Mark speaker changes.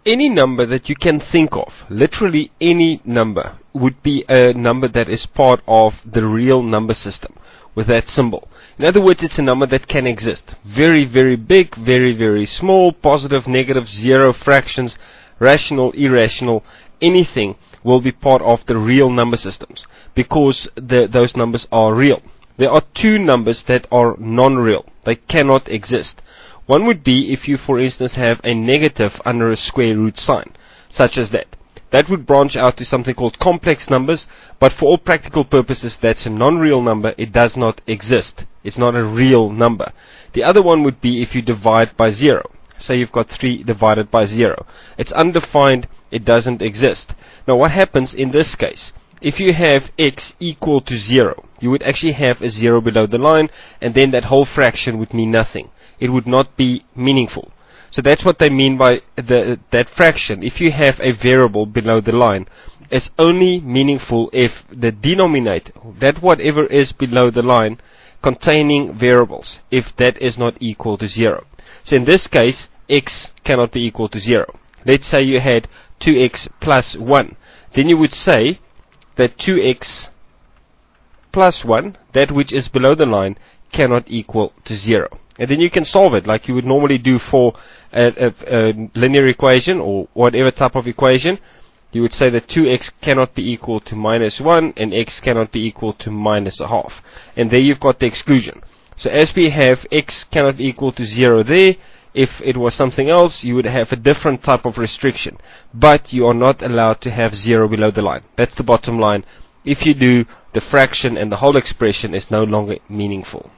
Speaker 1: Any number that you can think of, literally any number, would be a number that is part of the real number system with that symbol. In other words, it's a number that can exist. Very, very big, very, very small, positive, negative, zero, fractions, rational, irrational, anything will be part of the real number systems because those numbers are real. There are two numbers that are non-real. They cannot exist. One would be if you, for instance, have a negative under a square root sign, such as that. That would branch out to something called complex numbers, but for all practical purposes, that's a non-real number. It does not exist. It's not a real number. The other one would be if you divide by 0. Say you've got 3 divided by 0. It's undefined. It doesn't exist. Now, what happens in this case? If you have x equal to 0, you would actually have a 0 below the line, and then that whole fraction would mean nothing. It would not be meaningful. So that's what they mean by that fraction. If you have a variable below the line, it's only meaningful if the denominator, that whatever is below the line containing variables, if that is not equal to 0. So in this case, x cannot be equal to 0. Let's say you had 2x plus 1. Then you would say that 2x plus 1, that which is below the line, cannot equal to 0. And then you can solve it like you would normally do for a linear equation or whatever type of equation. You would say that 2x cannot be equal to minus 1 and x cannot be equal to minus a half. And there you've got the exclusion. So as we have x cannot be equal to 0 there, if it was something else, you would have a different type of restriction. But you are not allowed to have 0 below the line. That's the bottom line. If you do, the fraction and the whole expression is no longer meaningful.